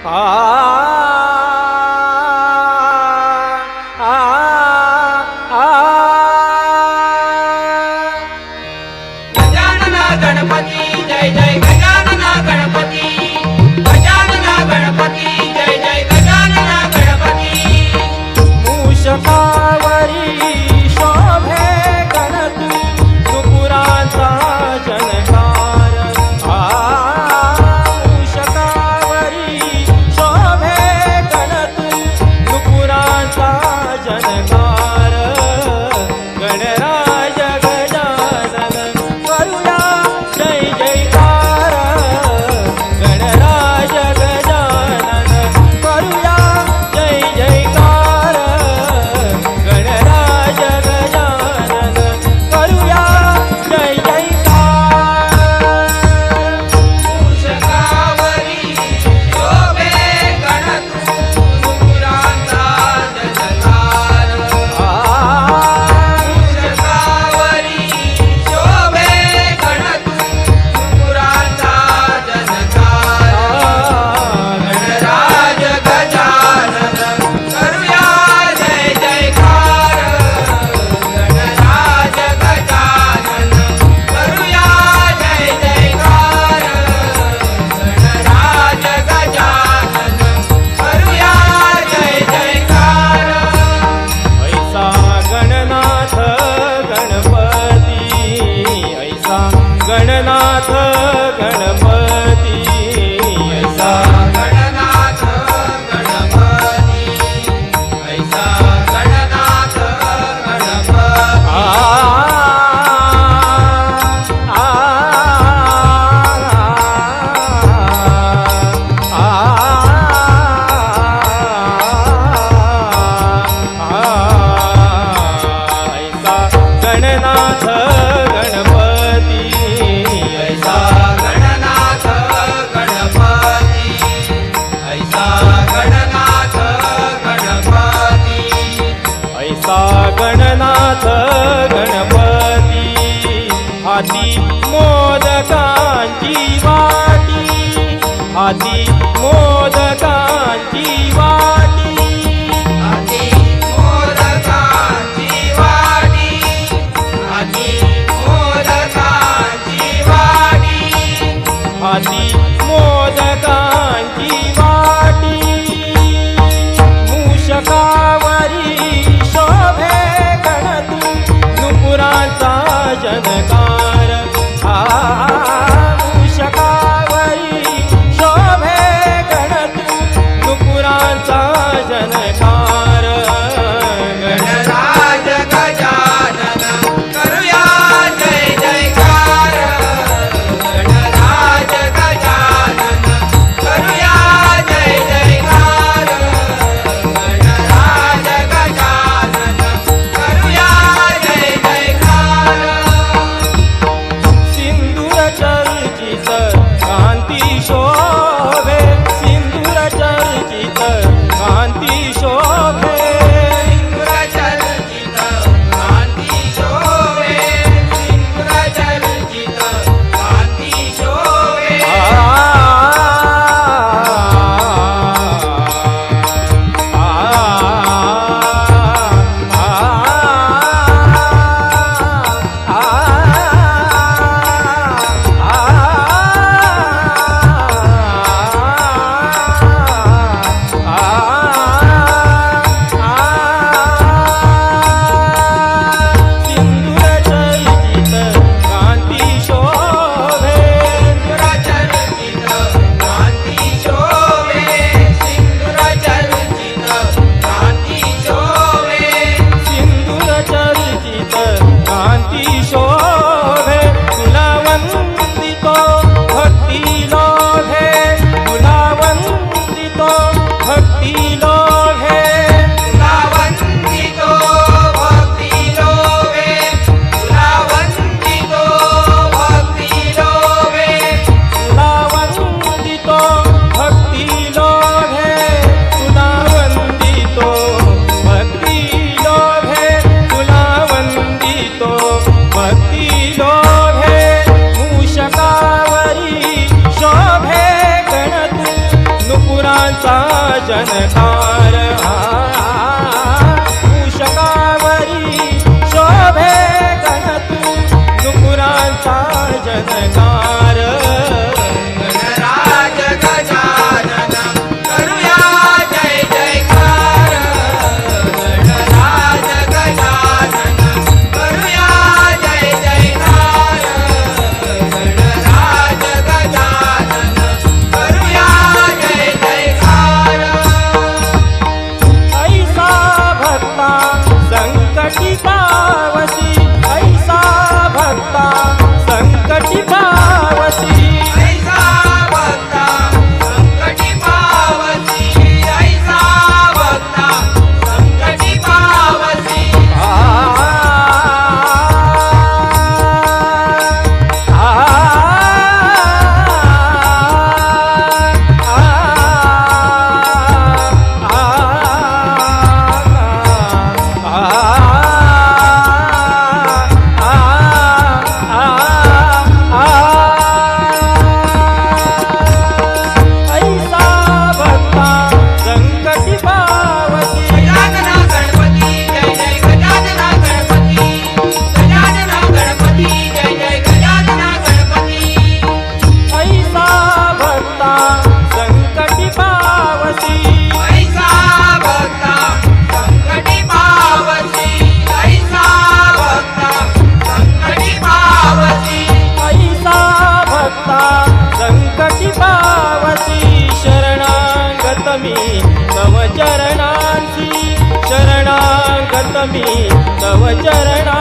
गजानना गणपती जय जय गजानना गणपती, गजानना गणपती जय जय गजानना गणपती। मूषकावरी शोभे गणतु नुपुरांचा जनकार। मूषकावरी शोभे गणतु नुपुरांचा जनकार। गणराज गजानन करूया जय जयकार। गणराज गजानन करूया जय जयकार। गणराज गजानन करूया जय जयकार। मूषकावरी शोभे गणतु नुपुरांचा जनकार। मूषकावरी शोभे गणतु नुपुरांचा जनकार। गणराज गजानन करूया जय जयकार। गणराज गजानन करूया जय जयकार। गणराज गजानन करूया जय जयकार। ऐसा गणनाथ गणपती, ऐसा गणनाथ गणपती, ऐसा गणनाथ गणपती, ऐसा गणनाथ गणपती। ऐसा गणनाथ गणपती, ऐसा गणनाथ गणपती, ऐसा गणनाथ गणपती। ऐसा गणनाथ गणपती। हाती मोदकांची वाटी, हाती मोदकांची वाटी, हाती मोदकांची वाटी, हाती मोदकांची वाटी। हाती मोदकांची वाटी। मूषकावरी शोभे गणतु नुपुरांचा जनकार। मूषकावरी शोभे गणतु नुपुरांचा जनकार। गणराज गजानन करूया जय जयकार। गणराज गजानन करूया जय जयकार। गणराज गजानन करूया जय जयकार। सिंदूर चर्चित कांती शोभे, सिंदूर चर्चित कांती शोभे। सिंदूरचर्चित कांती शोभे, सिंदूरचर्चित कांती शोभे। नुपुरांचा जनकार मूषकावरी शोभे गणतू नुपुरांचा जनकार गणराज गजानन करूया जय जयकार गणराज गजानन करूया जय जयकार गणराज गजानन करूया जय जयकार ऐसा भक्ता संकटी पावसी ऐसा भक्ता संकटी पावसी ऐसा भक्ता संकटी पावसी ऐसा भक्ता संकटी पावसी आ ऐसा भक्ता संकटी पावसी गजानना गणपती जय जय गजानना गणपती गजानना गणपती जय जय गजानना गणपती ऐसा भक्ता संकटी पावसी ऐसा भक्ता संकटी पावसी ऐसा भक्ता संकटी पावसी ऐसा भक्ता संकटी पावसी शरणागत मी तव चरणांसी शरणागत मी तव चरणा